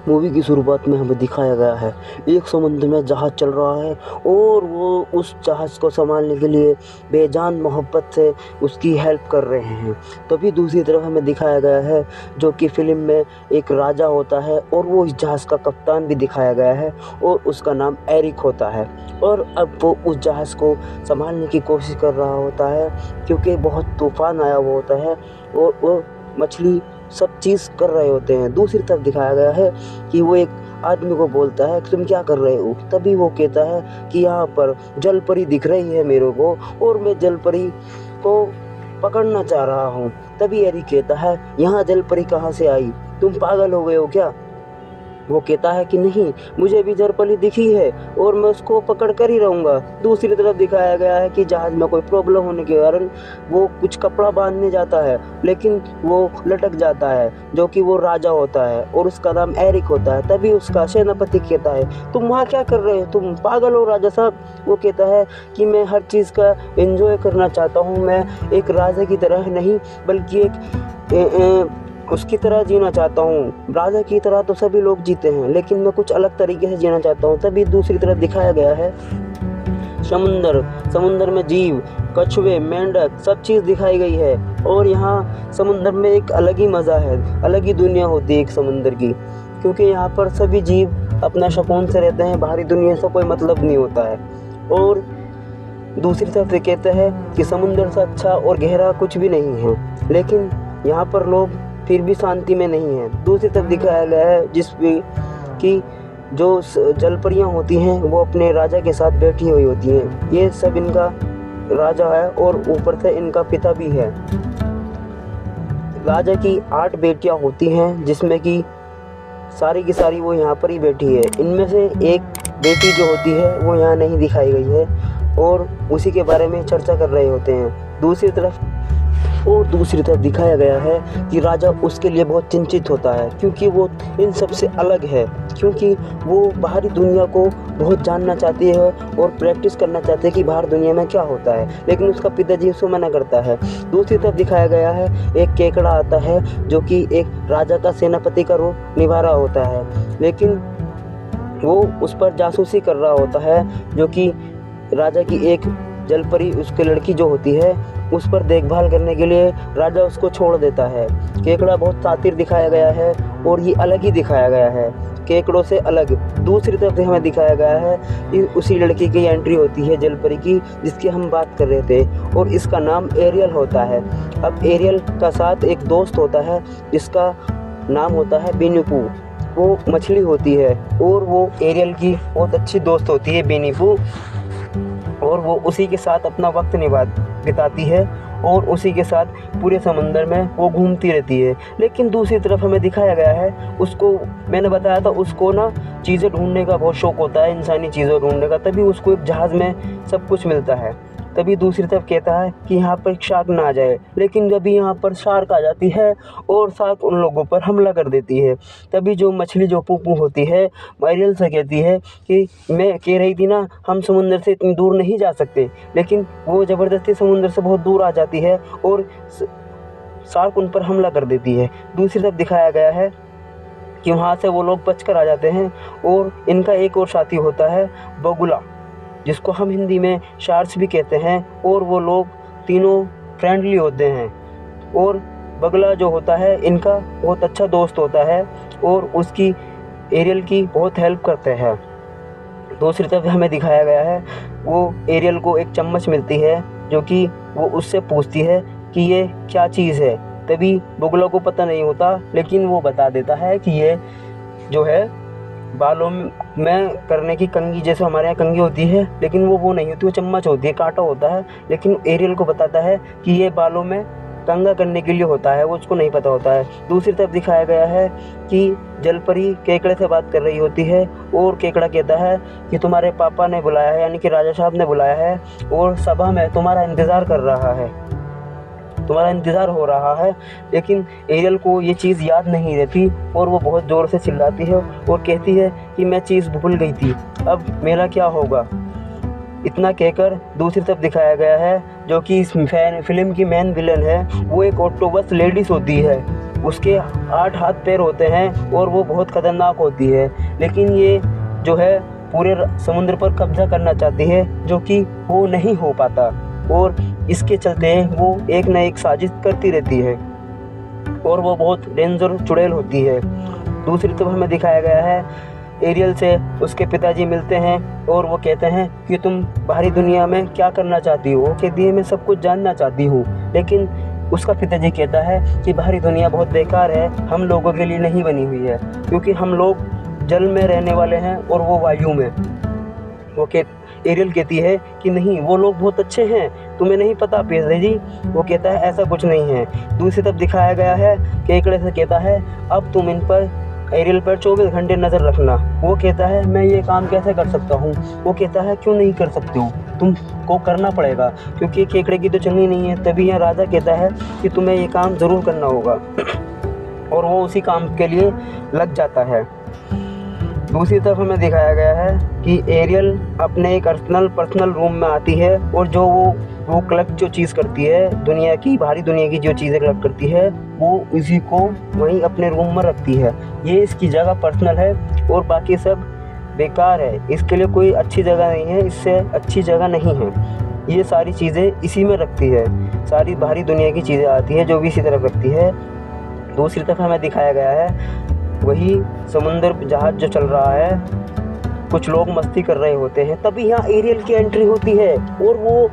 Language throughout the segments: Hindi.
मूवी की शुरुआत में हमें दिखाया गया है, एक समुद्र में जहाज़ चल रहा है और वो उस जहाज़ को संभालने के लिए बेजान मोहब्बत से उसकी हेल्प कर रहे हैं। तभी दूसरी तरफ हमें दिखाया गया है जो कि फ़िल्म में एक राजा होता है और वो इस जहाज़ का कप्तान भी दिखाया गया है और उसका नाम एरिक होता है। और अब वो उस जहाज़ को संभालने की कोशिश कर रहा होता है क्योंकि बहुत तूफ़ान आया हुआ होता है और वो मछली सब चीज़ कर रहे होते हैं। दूसरी तरफ दिखाया गया है कि वो एक आदमी को बोलता है कि तुम क्या कर रहे हो? तभी वो कहता है कि यहाँ पर जल परी दिख रही है मेरे को और मैं जल परी को पकड़ना चाह रहा हूँ। तभी एरिक कहता है, यहाँ जल परी कहाँ से आई? तुम पागल हो गए हो क्या? वो कहता है कि नहीं, मुझे भी जलपरी दिखी है और मैं उसको पकड़ कर ही रहूँगा। दूसरी तरफ दिखाया गया है कि जहाज़ में कोई प्रॉब्लम होने के कारण वो कुछ कपड़ा बांधने जाता है लेकिन वो लटक जाता है, जो कि वो राजा होता है और उसका नाम एरिक होता है। तभी उसका सेनापति कहता है, तुम वहाँ क्या कर रहे हो? तुम पागल हो राजा साहब? वो कहता है कि मैं हर चीज़ का एंजॉय करना चाहता हूँ, मैं एक राजा की तरह नहीं बल्कि एक उसकी तरह जीना चाहता हूँ। राजा की तरह तो सभी लोग जीते हैं लेकिन मैं कुछ अलग तरीके से जीना चाहता हूँ। तभी दूसरी तरफ दिखाया गया है समुंदर में जीव, कछुए, मेंढक सब चीज़ दिखाई गई है और यहाँ समुंदर में एक अलग ही मज़ा है, अलग ही दुनिया होती है एक समुंदर की, क्योंकि यहाँ पर सभी जीव अपना सुकून से रहते हैं, बाहरी दुनिया से कोई मतलब नहीं होता है। और दूसरी तरफ से कहते हैं कि समुंदर से अच्छा और गहरा कुछ भी नहीं है, लेकिन यहाँ पर लोग फिर भी शांति में नहीं है। दूसरी तरफ दिखाया गया है जिसमें कि जो जलपरियाँ होती हैं वो अपने राजा के साथ बैठी हुई होती हैं। ये सब इनका राजा है और ऊपर से इनका पिता भी है। राजा की 8 बेटियां होती हैं जिसमें कि सारी की सारी वो यहाँ पर ही बैठी है। इनमें से एक बेटी जो होती है वो यहाँ नहीं दिखाई गई है और उसी के बारे में चर्चा कर रहे होते हैं। दूसरी तरफ दिखाया गया है कि राजा उसके लिए बहुत चिंतित होता है क्योंकि वो इन सब से अलग है, क्योंकि वो बाहरी दुनिया को बहुत जानना चाहती है और प्रैक्टिस करना चाहती है कि बाहर दुनिया में क्या होता है, लेकिन उसका पिताजी उसको मना करता है। दूसरी तरफ दिखाया गया है एक केकड़ा आता है जो कि एक राजा का सेनापति का रूप निभा रहा होता है, लेकिन वो उस पर जासूसी कर रहा होता है, जो कि राजा की एक जलपरी उसकी लड़की जो होती है उस पर देखभाल करने के लिए राजा उसको छोड़ देता है। केकड़ा बहुत शातिर दिखाया गया है और ये अलग ही दिखाया गया है, केकड़ों से अलग। दूसरी तरफ से हमें दिखाया गया है कि उसी लड़की की एंट्री होती है जलपरी की, जिसकी हम बात कर रहे थे, और इसका नाम एरियल होता है। अब एरियल का साथ एक दोस्त होता है जिसका नाम होता है बेनीपू। वो मछली होती है और वो एरियल की बहुत अच्छी दोस्त होती है बेनीपू, और वो उसी के साथ अपना वक्त बिताती है और उसी के साथ पूरे समंदर में वो घूमती रहती है। लेकिन दूसरी तरफ हमें दिखाया गया है उसको, मैंने बताया था उसको ना चीज़ें ढूंढने का बहुत शौक़ होता है, इंसानी चीज़ें ढूंढने का, तभी उसको एक जहाज़ में सब कुछ मिलता है। तभी दूसरी तरफ कहता है कि यहाँ पर शार्क ना आ जाए, लेकिन जब यहाँ पर शार्क आ जाती है और शार्क उन लोगों पर हमला कर देती है, तभी जो मछली जो पूपू होती है एरियल से कहती है कि मैं कह रही थी ना हम समुंदर से इतनी दूर नहीं जा सकते, लेकिन वो ज़बरदस्ती समुंदर से बहुत दूर आ जाती है और शार्क उन पर हमला कर देती है। दूसरी तरफ दिखाया गया है कि वहाँ से वो लोग बच कर आ जाते हैं और इनका एक और साथी होता है बगुला, जिसको हम हिंदी में शार्क्स भी कहते हैं, और वो लोग तीनों फ्रेंडली होते हैं और बगुला जो होता है इनका बहुत अच्छा दोस्त होता है और उसकी एरियल की बहुत हेल्प करते हैं। दूसरी तरफ हमें दिखाया गया है वो एरियल को एक चम्मच मिलती है जो कि वो उससे पूछती है कि ये क्या चीज़ है। तभी बगुला को पता नहीं होता, लेकिन वो बता देता है कि ये जो है बालों में करने की कंघी, जैसे हमारे यहाँ कंघी होती है, लेकिन वो नहीं होती, वो चम्मच होती है, कांटा होता है, लेकिन एरियल को बताता है कि ये बालों में कंघा करने के लिए होता है, वो उसको नहीं पता होता है। दूसरी तरफ दिखाया गया है कि जलपरी केकड़े से बात कर रही होती है और केकड़ा कहता है कि तुम्हारे पापा ने बुलाया है, यानी कि राजा साहब ने बुलाया है और सभा में तुम्हारा इंतज़ार हो रहा है। लेकिन एरियल को ये चीज़ याद नहीं रहती और वो बहुत ज़ोर से चिल्लाती है और कहती है कि मैं चीज़ भूल गई थी, अब मेरा क्या होगा। इतना कहकर दूसरी तरफ दिखाया गया है जो कि इस फिल्म की मेन विलन है, वो एक ऑक्टोपस लेडीज़ होती है उसके 8 हाथ पैर होते हैं और वो बहुत ख़तरनाक होती है, लेकिन ये जो है पूरे समुद्र पर कब्जा करना चाहती है, जो कि वो नहीं हो पाता और इसके चलते वो एक न एक साजिश करती रहती है और वो बहुत डेंजर चुड़ैल होती है। दूसरी तरफ हमें दिखाया गया है एरियल से उसके पिताजी मिलते हैं और वो कहते हैं कि तुम बाहरी दुनिया में क्या करना चाहती हो। वो कहती है मैं सब कुछ जानना चाहती हूँ, लेकिन उसका पिताजी कहता है कि बाहरी दुनिया बहुत बेकार है, हम लोगों के लिए नहीं बनी हुई है, क्योंकि हम लोग जल में रहने वाले हैं और वो वायु में। एरियल कहती है कि नहीं, वो लोग बहुत अच्छे हैं, तुम्हें नहीं पता पिताजी। वो कहता है ऐसा कुछ नहीं है। दूसरी तरफ दिखाया गया है केकड़े से कहता है अब तुम इन पर एरियल पर 24 घंटे नज़र रखना। वो कहता है मैं ये काम कैसे कर सकता हूँ। वो कहता है क्यों नहीं कर सकते हो, तुमको करना पड़ेगा, क्योंकि केकड़े की तो चलनी नहीं है। तभी यह राजा कहता है कि तुम्हें ये काम ज़रूर करना होगा और वो उसी काम के लिए लग जाता है। दूसरी तरफ हमें दिखाया गया है कि एरियल अपने एक पर्सनल रूम में आती है और जो वो कलेक्ट जो चीज़ करती है दुनिया की, बाहरी दुनिया की जो चीज़ें कलेक्ट करती है, वो इसी को वहीं अपने रूम में रखती है। ये इसकी जगह पर्सनल है और बाकी सब बेकार है, इसके लिए कोई अच्छी जगह नहीं है, इससे अच्छी जगह नहीं है। ये सारी चीज़ें इसी में रखती है, सारी बाहरी दुनिया की चीज़ें आती है जो भी इसी तरफ रखती है। दूसरी तरफ हमें दिखाया गया है वही समुद्र जहाज़ जो चल रहा है, कुछ लोग मस्ती कर रहे होते हैं, तभी यहाँ एरियल की एंट्री होती है और वो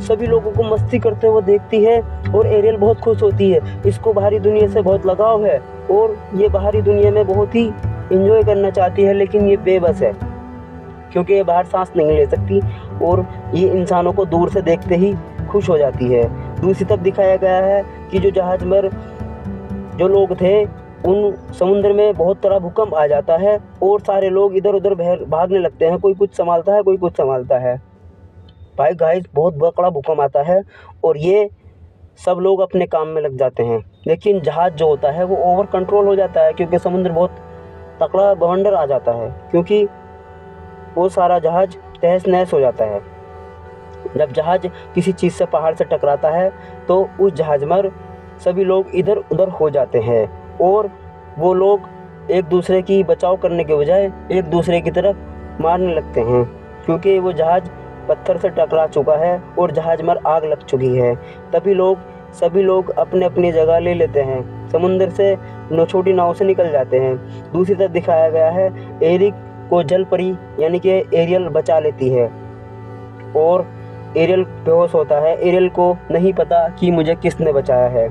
सभी लोगों को मस्ती करते हुए देखती है और एरियल बहुत खुश होती है। इसको बाहरी दुनिया से बहुत लगाव है और ये बाहरी दुनिया में बहुत ही एंजॉय करना चाहती है, लेकिन ये बेबस है क्योंकि ये बाहर सांस नहीं ले सकती और ये इंसानों को दूर से देखते ही खुश हो जाती है। दूसरी तरफ दिखाया गया है कि जो जहाज में जो लोग थे उन समुद्र में बहुत तरह भूकंप आ जाता है और सारे लोग इधर उधर भागने लगते हैं, कोई कुछ संभालता है, कोई कुछ संभालता है। भाई गाइस, बहुत बड़ा भूकंप आता है और ये सब लोग अपने काम में लग जाते हैं, लेकिन जहाज़ जो होता है वो ओवर कंट्रोल हो जाता है क्योंकि समुद्र बहुत तगड़ा बवंडर आ जाता है, क्योंकि वो सारा जहाज़ तहस नहस हो जाता है। जब जहाज़ किसी चीज़ से पहाड़ से टकराता है तो उस जहाज़ में सभी लोग इधर उधर हो जाते हैं और वो लोग एक दूसरे की बचाव करने के बजाय एक दूसरे की तरफ मारने लगते हैं, क्योंकि वो जहाज़ पत्थर से टकरा चुका है और जहाज़ में आग लग चुकी है। तभी सभी लोग अपने अपनी जगह ले लेते हैं, समुद्र से छोटी नाव से निकल जाते हैं। दूसरी तरफ दिखाया गया है एरिक को जल परी यानी कि एरियल बचा लेती है और एरियल बेहोश होता है। एरियल को नहीं पता कि मुझे किसने बचाया है।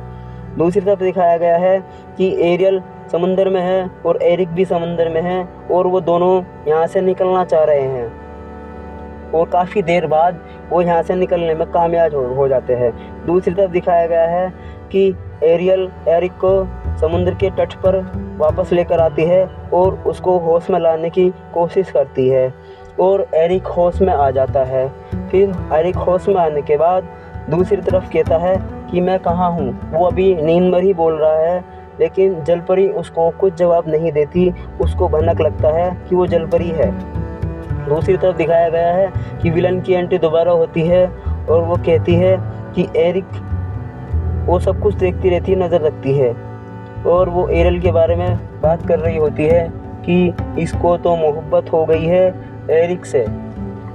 दूसरी तरफ दिखाया गया है कि एरियल समुंदर में है और एरिक भी समुंदर में है और वो दोनों यहाँ से निकलना चाह रहे हैं और काफ़ी देर बाद वो यहाँ से निकलने में कामयाब हो जाते हैं। दूसरी तरफ दिखाया गया है कि एरियल एरिक को समुद्र के तट पर वापस लेकर आती है और उसको होश में लाने की कोशिश करती है और एरिक होश में आ जाता है। फिर एरिक होश में आने के बाद दूसरी तरफ कहता है कि मैं कहाँ हूँ। वो अभी नींद में ही बोल रहा है, लेकिन जलपरी उसको कुछ जवाब नहीं देती। उसको भनक लगता है कि वो जलपरी है। दूसरी तरफ दिखाया गया है कि विलन की एंट्री दोबारा होती है और वो कहती है कि एरिक वो सब कुछ देखती रहती है, नज़र रखती है और वो एरियल के बारे में बात कर रही होती है कि इसको तो मोहब्बत हो गई है एरिक से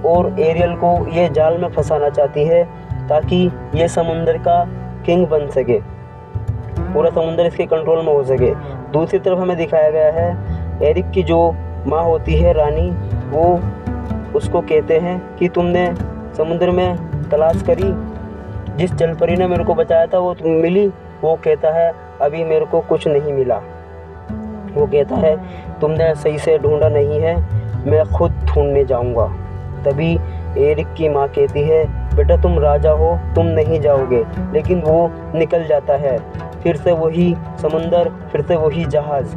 और एरियल को ये जाल में फंसाना चाहती है ताकि ये समुंदर का किंग बन सके, पूरा समुंदर इसके कंट्रोल में हो सके। दूसरी तरफ हमें दिखाया गया है एरिक की जो माँ होती है रानी, वो उसको कहते हैं कि तुमने समुद्र में तलाश करी, जिस जलपरी ने मेरे को बचाया था वो तुम्हें मिली। वो कहता है अभी मेरे को कुछ नहीं मिला। वो कहता है तुमने सही से ढूंढा नहीं है, मैं खुद ढूंढने जाऊंगा। तभी एरिक की माँ कहती है बेटा तुम राजा हो, तुम नहीं जाओगे, लेकिन वो निकल जाता है। फिर से वही समुंदर, फिर से वही जहाज़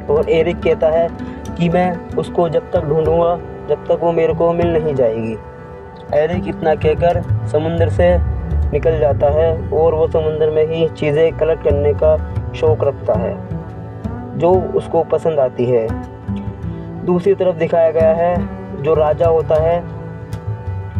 और एरिक कहता है कि मैं उसको जब तक ढूंढूंगा जब तक वो मेरे को मिल नहीं जाएगी। एरिक इतना कहकर समुंदर से निकल जाता है और वो समुंदर में ही चीज़ें कलेक्ट करने का शौक़ रखता है जो उसको पसंद आती है। दूसरी तरफ दिखाया गया है जो राजा होता है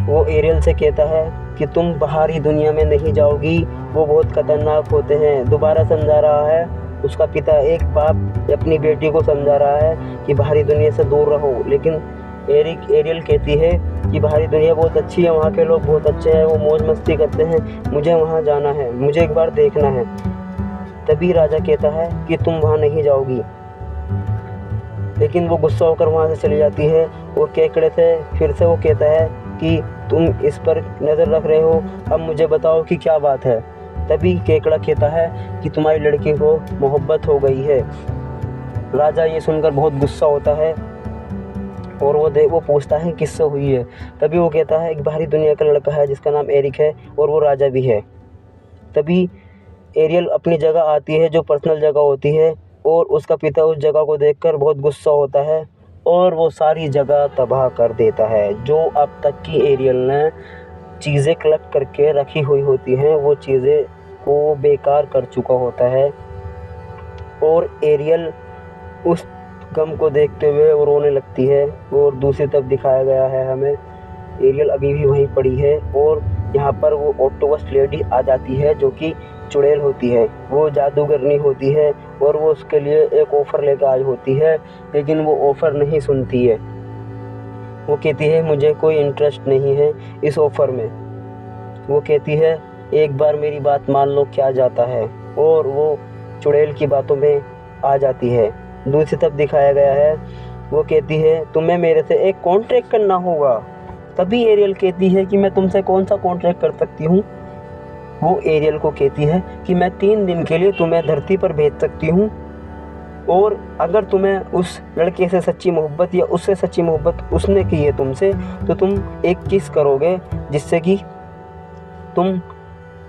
वो एरियल से कहता है कि तुम बाहरी दुनिया में नहीं जाओगी, वो बहुत खतरनाक होते हैं। दोबारा समझा रहा है उसका पिता, एक बाप अपनी बेटी को समझा रहा है कि बाहरी दुनिया से दूर रहो, लेकिन एरियल कहती है कि बाहरी दुनिया बहुत अच्छी है, वहाँ के लोग बहुत अच्छे हैं, वो मौज मस्ती करते हैं, मुझे वहाँ जाना है, मुझे एक बार देखना है। तभी राजा कहता है कि तुम वहाँ नहीं जाओगी, लेकिन वो गुस्सा होकर वहाँ से चली जाती है और केकड़े से फिर से वो कहता है कि तुम इस पर नज़र रख रहे हो, अब मुझे बताओ कि क्या बात है। तभी केकड़ा कहता है कि तुम्हारी लड़की को मोहब्बत हो गई है। राजा ये सुनकर बहुत गुस्सा होता है और वो पूछता है किससे हुई है। तभी वो कहता है एक बाहरी दुनिया का लड़का है जिसका नाम एरिक है और वो राजा भी है। तभी एरियल अपनी जगह आती है जो पर्सनल जगह होती है और उसका पिता उस जगह को देखकर बहुत गुस्सा होता है और वो सारी जगह तबाह कर देता है। जो अब तक की एरियल ने चीज़ें कलेक्ट करके रखी हुई होती हैं वो चीज़ें को बेकार कर चुका होता है और एरियल उस गम को देखते हुए वो रोने लगती है। और दूसरी तरफ दिखाया गया है हमें एरियल अभी भी वहीं पड़ी है और यहाँ पर वो ऑक्टोपस लेडी आ जाती है जो कि चुड़ैल होती है, वो जादूगरनी होती है और वो उसके लिए एक ऑफ़र लेकर आई होती है, लेकिन वो ऑफ़र नहीं सुनती है। वो कहती है मुझे कोई इंटरेस्ट नहीं है इस ऑफ़र में। वो कहती है एक बार मेरी बात मान लो क्या जाता है, और वो चुड़ैल की बातों में आ जाती है। दूसरी तरफ दिखाया गया है वो कहती है तुम्हें मेरे से एक कॉन्ट्रैक्ट करना होगा। तभी एरियल कहती है कि मैं तुमसे कौन सा कॉन्ट्रैक्ट कर सकती हूँ। वो एरियल को कहती है कि मैं 3 दिन के लिए तुम्हें धरती पर भेज सकती हूँ और अगर तुम्हें उस लड़के से सच्ची मोहब्बत या उससे सच्ची मोहब्बत उसने की है तुमसे, तो तुम एक किस करोगे जिससे कि तुम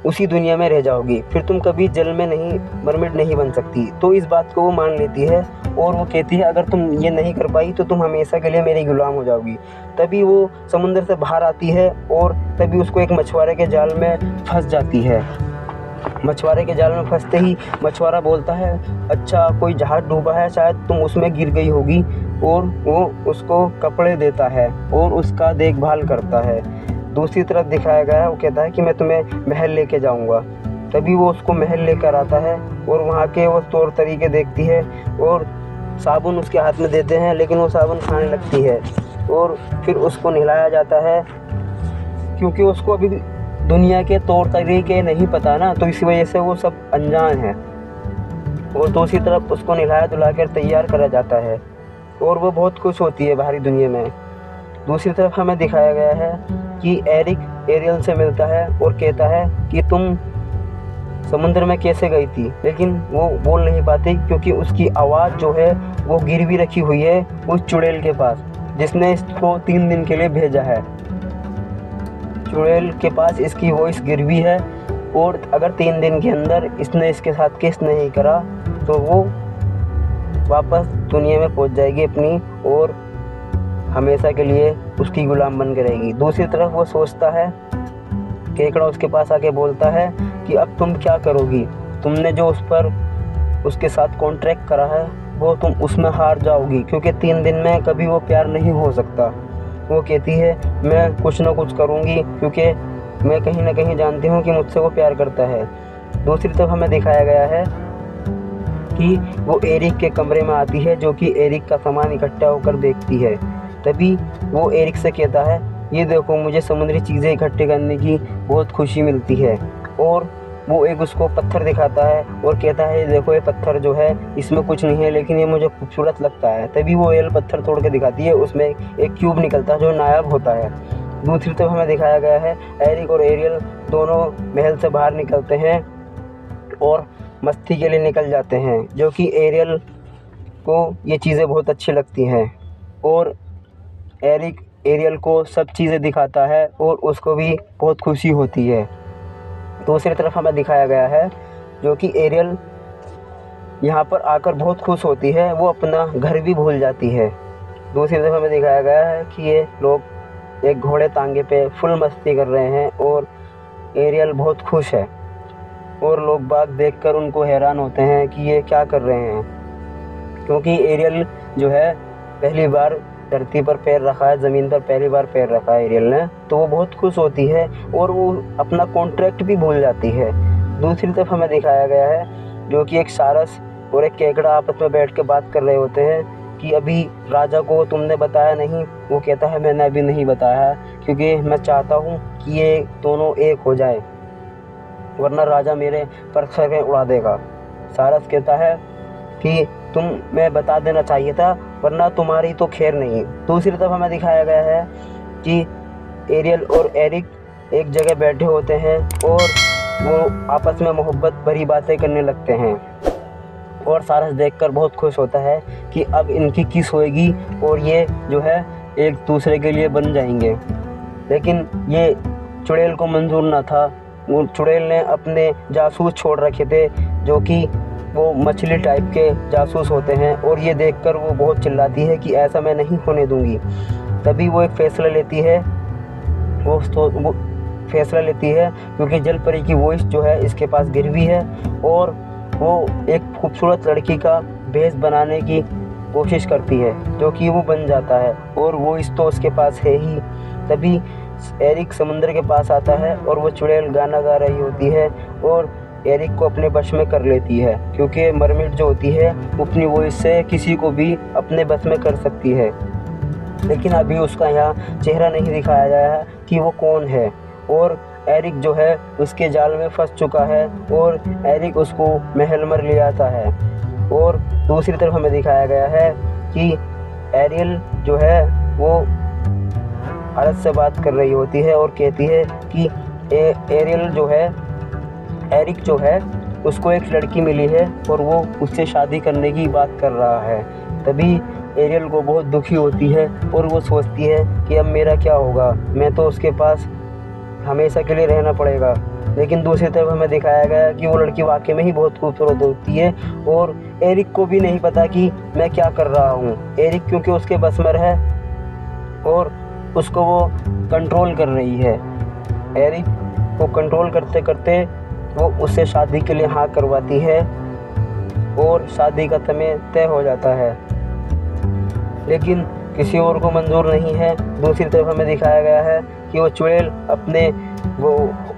उसी दुनिया में रह जाओगी, फिर तुम कभी जल में नहीं मरमिट नहीं बन सकती। तो इस बात को वो मान लेती है और वो कहती है अगर तुम ये नहीं कर पाई तो तुम हमेशा के लिए मेरी गुलाम हो जाओगी। तभी वो समुंदर से बाहर आती है और तभी उसको एक मछुआरे के जाल में फंस जाती है। मछुआरे के जाल में फंसते ही मछुआरा बोलता है अच्छा कोई जहाज डूबा है, शायद तुम उसमें गिर गई होगी, और वो उसको कपड़े देता है और उसका देखभाल करता है। दूसरी तरफ दिखाया गया है वो कहता है कि मैं तुम्हें महल लेके जाऊंगा। तभी वो उसको महल लेकर आता है और वहाँ के वो तौर तरीके देखती है और साबुन उसके हाथ में देते हैं, लेकिन वो साबुन खाने लगती है और फिर उसको नहलाया जाता है क्योंकि उसको अभी दुनिया के तौर तरीके नहीं पता ना, तो इसी वजह से वो सब अनजान है। और दूसरी तरफ उसको नहलाया धुलाकर तैयार करा जाता है और वो बहुत खुश होती है बाहरी दुनिया में। दूसरी तरफ हमें दिखाया गया है कि एरिक एरियल से मिलता है और कहता है कि तुम समुद्र में कैसे गई थी, लेकिन वो बोल नहीं पाती क्योंकि उसकी आवाज़ जो है वो गिरवी रखी हुई है उस चुड़ैल के पास जिसने इसको 3 दिन के लिए भेजा है। चुड़ैल के पास इसकी वॉइस गिरवी है और अगर 3 दिन के अंदर इसने इसके साथ किस नहीं करा तो वो वापस दुनिया में पहुंच जाएगी अपनी और हमेशा के लिए उसकी गुलाम बन के रहेगी। दूसरी तरफ वो सोचता है, केकड़ा उसके पास आके बोलता है कि अब तुम क्या करोगी, तुमने जो उसके साथ कॉन्ट्रैक्ट करा है वो तुम उसमें हार जाओगी क्योंकि 3 दिन में कभी वो प्यार नहीं हो सकता। वो कहती है मैं कुछ ना कुछ करूँगी क्योंकि मैं कहीं ना कहीं जानती हूँ कि मुझसे वो प्यार करता है। दूसरी तरफ हमें दिखाया गया है कि वो एरिक के कमरे में आती है जो कि एरिक का सामान इकट्ठा होकर देखती है। तभी वो एरिक से कहता है ये देखो मुझे समुद्री चीज़ें इकट्ठे करने की बहुत खुशी मिलती है, और वो एक उसको पत्थर दिखाता है और कहता है देखो ये पत्थर जो है इसमें कुछ नहीं है लेकिन ये मुझे खूबसूरत लगता है। तभी वो एरियल पत्थर तोड़ के दिखाती है, उसमें एक क्यूब निकलता है जो नायाब होता है। दूसरी तरफ हमें दिखाया गया है एरिक और एरियल दोनों महल से बाहर निकलते हैं और मस्ती के लिए निकल जाते हैं, जो कि एरियल को ये चीज़ें बहुत अच्छी लगती हैं और एरिक एरियल को सब चीज़ें दिखाता है और उसको भी बहुत खुशी होती है। दूसरी तरफ हमें दिखाया गया है जो कि एरियल यहाँ पर आकर बहुत खुश होती है, वो अपना घर भी भूल जाती है। दूसरी तरफ हमें दिखाया गया है कि ये लोग एक घोड़े तांगे पे फुल मस्ती कर रहे हैं और एरियल बहुत खुश है और लोग बाग देखकर उनको हैरान होते हैं कि ये क्या कर रहे हैं, क्योंकि एरियल जो है पहली बार धरती पर पैर रखा है, ज़मीन पर पहली बार पैर रखा है एरियल ने, तो वो बहुत खुश होती है और वो अपना कॉन्ट्रैक्ट भी भूल जाती है। दूसरी तरफ हमें दिखाया गया है जो कि एक सारस और एक केकड़ा आपस में बैठ के बात कर रहे होते हैं कि अभी राजा को तुमने बताया नहीं। वो कहता है मैंने अभी नहीं बताया क्योंकि मैं चाहता हूँ कि ये दोनों एक हो जाए, वरना राजा मेरे पर सर उड़ा देगा। सारस कहता है कि तुम्हें बता देना चाहिए था, वरना तुम्हारी तो खैर नहीं। दूसरी तरफ हमें दिखाया गया है कि एरियल और एरिक एक जगह बैठे होते हैं और वो आपस में मोहब्बत भरी बातें करने लगते हैं और सारस देखकर बहुत खुश होता है कि अब इनकी किस होएगी और ये जो है एक दूसरे के लिए बन जाएंगे। लेकिन ये चुड़ैल को मंजूर ना था। वो चुड़ैल ने अपने जासूस छोड़ रखे थे जो कि वो मछली टाइप के जासूस होते हैं और ये देखकर वो बहुत चिल्लाती है कि ऐसा मैं नहीं होने दूंगी। तभी वो एक फ़ैसला लेती है। वो फैसला लेती है क्योंकि जल परी की वॉइस जो है इसके पास गिरवी है और वो एक खूबसूरत लड़की का भेष बनाने की कोशिश करती है जो कि वो बन जाता है और वो इस तो उसके पास है ही। तभी एरिक समुद्र के पास आता है और वो चुड़ैल गाना गा रही होती है और एरिक को अपने बस में कर लेती है क्योंकि मरमेड जो होती है अपनी वॉइस से किसी को भी अपने बस में कर सकती है। लेकिन अभी उसका यहाँ चेहरा नहीं दिखाया गया है कि वो कौन है और एरिक जो है उसके जाल में फंस चुका है और एरिक उसको महल में ले आता है। और दूसरी तरफ हमें दिखाया गया है कि एरियल जो है वो अरस से बात कर रही होती है और कहती है कि एरियल जो है एरिक जो है उसको एक लड़की मिली है और वो उससे शादी करने की बात कर रहा है। तभी एरियल को बहुत दुखी होती है और वो सोचती है कि अब मेरा क्या होगा, मैं तो उसके पास हमेशा के लिए रहना पड़ेगा। लेकिन दूसरी तरफ हमें दिखाया गया कि वो लड़की वाकई में ही बहुत खूबसूरत होती है और एरिक को भी नहीं पता कि मैं क्या कर रहा हूँ। एरिक क्योंकि उसके बस में है और उसको वो कंट्रोल कर रही है। एरिक को कंट्रोल करते करते वो उससे शादी के लिए हाँ करवाती है और शादी का समय तय हो जाता है, लेकिन किसी और को मंजूर नहीं है। दूसरी तरफ हमें दिखाया गया है कि वो चुड़ैल अपने वो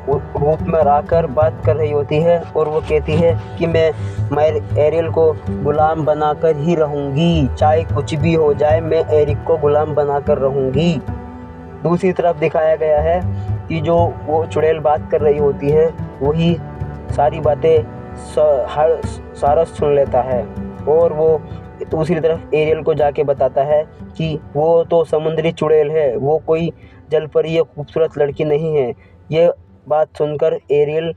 रूप में आकर बात कर रही होती है और वो कहती है कि मैं एरियल को गुलाम बनाकर ही रहूँगी, चाहे कुछ भी हो जाए मैं एरिक को गुलाम बनाकर रहूँगी। दूसरी तरफ दिखाया गया है कि जो वो चुड़ैल बात कर रही होती है वही सारी बातें सारस सुन लेता है और वो दूसरी तरफ एरियल को जाके बताता है कि वो तो समुद्री चुड़ैल है, वो कोई जल परी या खूबसूरत लड़की नहीं है। ये बात सुनकर एरियल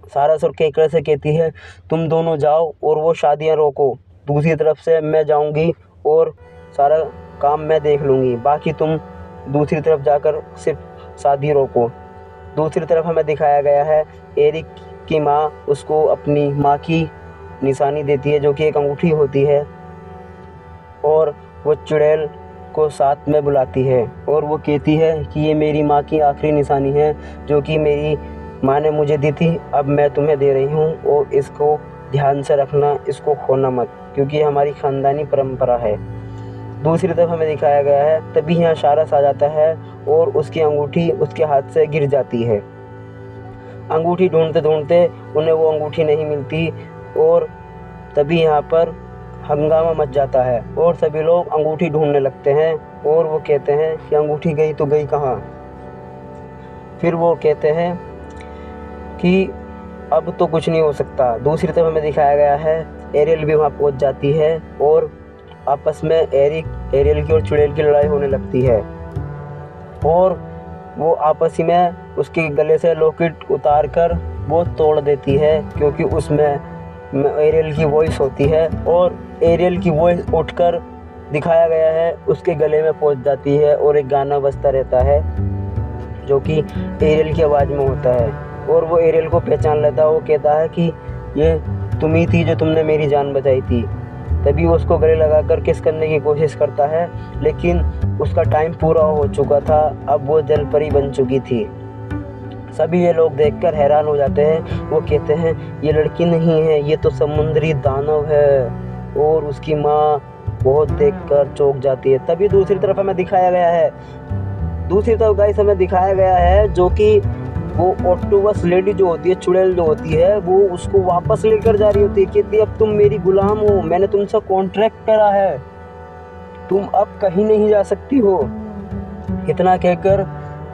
सारस और केकड़ा से कहती है तुम दोनों जाओ और वो शादियां रोको, दूसरी तरफ से मैं जाऊंगी और सारा काम मैं देख लूँगी, बाकी तुम दूसरी तरफ जाकर सिर्फ शादी रोको। दूसरी तरफ हमें दिखाया गया है एरिक की माँ उसको अपनी माँ की निशानी देती है जो कि एक अंगूठी होती है और वो चुड़ैल को साथ में बुलाती है और वो कहती है कि ये मेरी माँ की आखिरी निशानी है जो कि मेरी माँ ने मुझे दी थी, अब मैं तुम्हें दे रही हूँ और इसको ध्यान से रखना, इसको खोना मत क्योंकि ये हमारी ख़ानदानी परंपरा है। दूसरी तरफ हमें दिखाया गया है तभी यहाँ सारस आ जाता है और उसकी अंगूठी उसके हाथ से गिर जाती है। अंगूठी ढूंढते ढूंढते उन्हें वो अंगूठी नहीं मिलती और तभी यहाँ पर हंगामा मच जाता है और सभी लोग अंगूठी ढूंढने लगते हैं और वो कहते हैं कि अंगूठी गई तो गई कहाँ। फिर वो कहते हैं कि अब तो कुछ नहीं हो सकता। दूसरी तरफ हमें दिखाया गया है एरियल भी वहाँ पहुँच जाती है और आपस में एरियल की और चुड़ैल की लड़ाई होने लगती है और वो आपस ही में उसके गले से लॉकेट उतार कर वो तोड़ देती है क्योंकि उसमें एरियल की वॉइस होती है और एरियल की वॉइस उठकर दिखाया गया है उसके गले में पहुंच जाती है और एक गाना बजता रहता है जो कि एरियल की आवाज़ में होता है और वो एरियल को पहचान लेता है। वो कहता है कि ये तुम ही थी जो तुमने मेरी जान बचाई थी। तभी वो उसको गले लगाकर किस करने की कोशिश करता है लेकिन उसका टाइम पूरा हो चुका था, अब वो जल परी बन चुकी थी। सभी ये लोग देखकर हैरान हो जाते हैं। वो कहते हैं ये लड़की नहीं है, ये तो समुद्री दानव है और उसकी माँ बहुत देखकर चौंक जाती है। तभी दूसरी तरफ हमें दिखाया गया है जो कि वो ऑक्टोपस लेडी जो होती है, चुड़ैल जो होती है, वो उसको वापस लेकर जा रही होती है। कहती है अब तुम मेरी गुलाम हो, मैंने तुमसे कॉन्ट्रैक्ट करा है, तुम अब कहीं नहीं जा सकती हो। इतना कहकर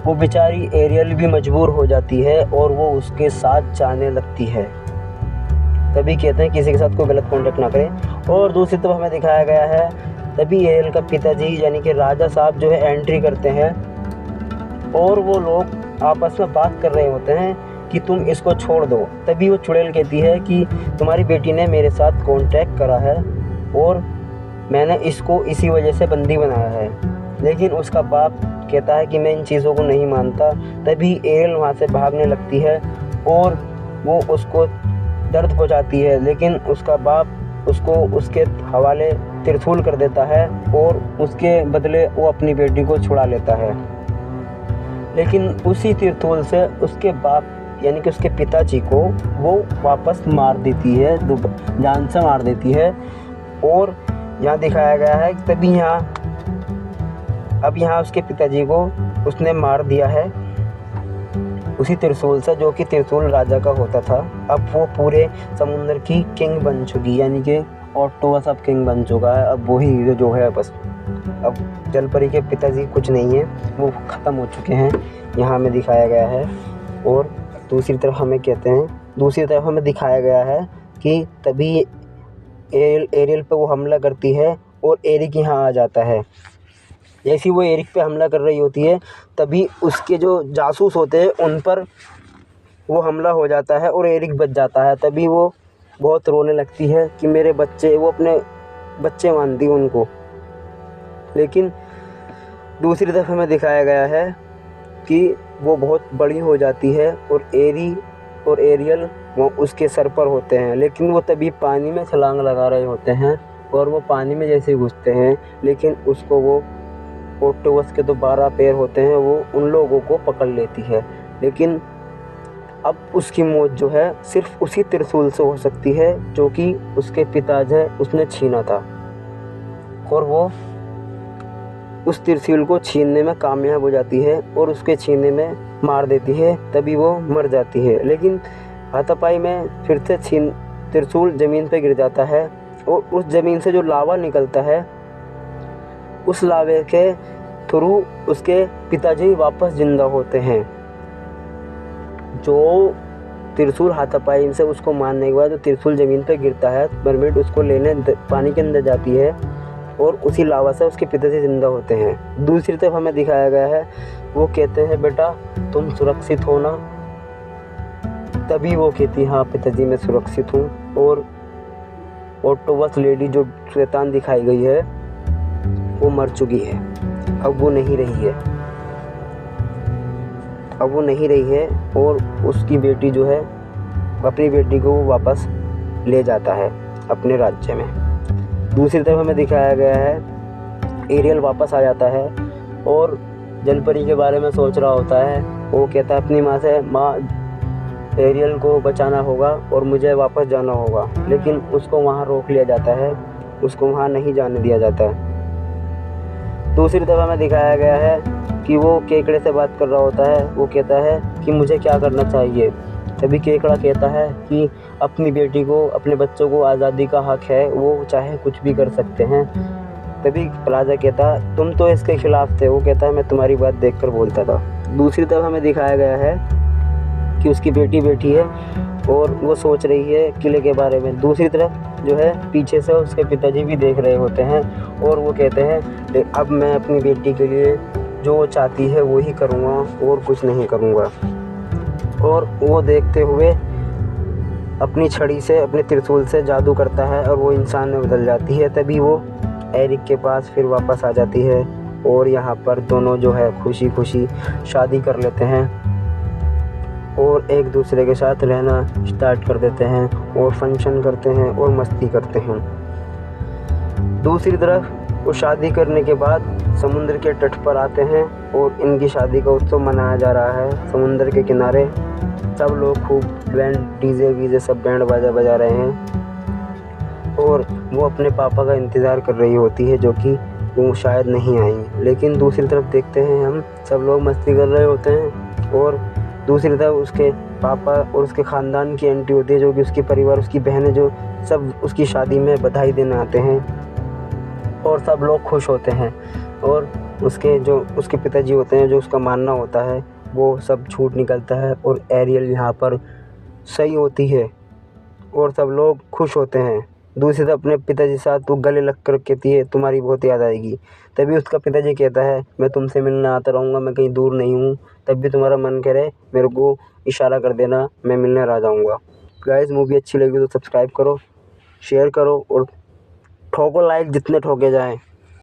वो बेचारी एरियल भी मजबूर हो जाती है और वो उसके साथ जाने लगती है। तभी कहते हैं किसी के साथ कोई गलत कॉन्टैक्ट ना करें। और दूसरी तरफ हमें दिखाया गया है तभी एरियल का पिताजी यानी कि राजा साहब जो है एंट्री करते हैं और वो लोग आपस में बात कर रहे होते हैं कि तुम इसको छोड़ दो। तभी वो चुड़ैल कहती है कि तुम्हारी बेटी ने मेरे साथ कॉन्ट्रैक्ट करा है और मैंने इसको इसी वजह से बंदी बनाया है। लेकिन उसका बाप कहता है कि मैं इन चीज़ों को नहीं मानता। तभी एरियल वहाँ से भागने लगती है और वो उसको दर्द पहुँचाती है, लेकिन उसका बाप उसको उसके हवाले त्रिशूल कर देता है और उसके बदले वो अपनी बेटी को छुड़ा लेता है। लेकिन उसी त्रिशूल से उसके बाप यानी कि उसके पिताजी को वो वापस मार देती है, जान से मार देती है। और यहाँ दिखाया गया है तभी यहाँ उसके पिताजी को उसने मार दिया है उसी त्रिशूल से, जो कि त्रिशूल राजा का होता था। अब वो पूरे समुद्र की किंग बन चुकी, यानी कि ऑक्टोपस अब किंग बन चुका है। अब वही जो है बस, अब जलपरी के पिताजी कुछ नहीं है, वो ख़त्म हो चुके हैं, यहाँ हमें दिखाया गया है। और दूसरी तरफ हमें दिखाया गया है कि तभी एरियल पे वो हमला करती है और एरिक यहाँ आ जाता है। जैसे वो एरिक पे हमला कर रही होती है तभी उसके जो जासूस होते हैं उन पर वो हमला हो जाता है और एरिक बच जाता है। तभी वो बहुत रोने लगती है कि मेरे बच्चे, वो अपने बच्चे मानती है उनको। लेकिन दूसरी तरफ हमें दिखाया गया है कि वो बहुत बड़ी हो जाती है और एरी और एरियल वो उसके सर पर होते हैं। लेकिन वो तभी पानी में छलांग लगा रहे होते हैं और वो पानी में जैसे घुसते हैं, लेकिन उसको वो ऑक्टोपस के तो 12 पैर होते हैं, वो उन लोगों को पकड़ लेती है। लेकिन अब उसकी मौत जो है सिर्फ उसी त्रिशूल से हो सकती है जो कि उसके पिताजी है उसने छीना था, और वो उस त्रिशूल को छीनने में कामयाब हो जाती है और उसके छीनने में मार देती है। तभी वो मर जाती है। लेकिन हाथापाई में फिर से त्रिशूल ज़मीन पर गिर जाता है और उस ज़मीन से जो लावा निकलता है, उस लावे के थ्रू उसके पिताजी वापस जिंदा होते हैं। जो त्रिशूल हाथापाई से उसको मारने के बाद जो त्रिशूल ज़मीन पर गिरता है, मरमेड उसको लेने पानी के अंदर जाती है और उसी लावा से उसके पिताजी जिंदा होते हैं। दूसरी तरफ हमें दिखाया गया है वो कहते हैं बेटा तुम सुरक्षित हो ना। तभी वो कहती हाँ पिताजी मैं सुरक्षित हूँ। और ऑक्टोपस लेडी जो शैतान दिखाई गई है वो मर चुकी है, अब वो नहीं रही है और उसकी बेटी जो है अपनी बेटी को वो वापस ले जाता है अपने राज्य में। दूसरी तरफ हमें दिखाया गया है एरियल वापस आ जाता है और जलपरी के बारे में सोच रहा होता है। वो कहता है अपनी माँ से, माँ एरियल को बचाना होगा और मुझे वापस जाना होगा। लेकिन उसको वहाँ रोक लिया जाता है, उसको वहाँ नहीं जाने दिया जाता है। दूसरी तरफ हमें दिखाया गया है कि वो केकड़े से बात कर रहा होता है। वो कहता है कि मुझे क्या करना चाहिए। तभी केकड़ा कहता है कि अपनी बेटी को, अपने बच्चों को आज़ादी का हक है, वो चाहे कुछ भी कर सकते हैं। तभी राजा कहता तुम तो इसके खिलाफ थे। वो कहता है मैं तुम्हारी बात देखकर बोलता था। दूसरी तरफ हमें दिखाया गया है कि उसकी बेटी बैठी है और वो सोच रही है किले के बारे में। दूसरी तरफ जो है पीछे से उसके पिताजी भी देख रहे होते हैं और वो कहते हैं अब मैं अपनी बेटी के लिए जो वो चाहती है वो ही करूँगा और कुछ नहीं करूँगा। और वो देखते हुए अपनी छड़ी से, अपने त्रिशूल से जादू करता है और वो इंसान में बदल जाती है। तभी वो एरिक के पास फिर वापस आ जाती है और यहाँ पर दोनों जो है खुशी खुशी शादी कर लेते हैं और एक दूसरे के साथ रहना स्टार्ट कर देते हैं और फंक्शन करते हैं और मस्ती करते हैं। दूसरी तरफ वो शादी करने के बाद समुद्र के तट पर आते हैं और इनकी शादी का उत्सव मनाया जा रहा है। समुद्र के किनारे सब लोग खूब बैंड, डीजे वीजे सब बैंड बाजा बजा रहे हैं और वो अपने पापा का इंतज़ार कर रही होती है जो कि वो शायद नहीं आएंगे। लेकिन दूसरी तरफ देखते हैं हम सब लोग मस्ती कर रहे होते हैं और दूसरी तरफ उसके पापा और उसके ख़ानदान की एंट्री होती है, जो कि उसकी परिवार, उसकी बहनें, जो सब उसकी शादी में बधाई देने आते हैं और सब लोग खुश होते हैं। और उसके पिताजी होते हैं, जो उसका मानना होता है वो सब झूठ निकलता है और एरियल यहाँ पर सही होती है और सब लोग खुश होते हैं। दूसरी तरफ अपने पिताजी के साथ वो गले लग कर कहती है तुम्हारी बहुत याद आएगी। तभी उसका पिताजी कहता है मैं तुमसे मिलने आता रहूँगा, मैं कहीं दूर नहीं हूँ, तब भी तुम्हारा मन करे मेरे को इशारा कर देना, मैं मिलने आ जाऊँगा। गाइस मूवी अच्छी लगी तो सब्सक्राइब करो, शेयर करो और ठोको लाइक जितने ठोके जाएँ।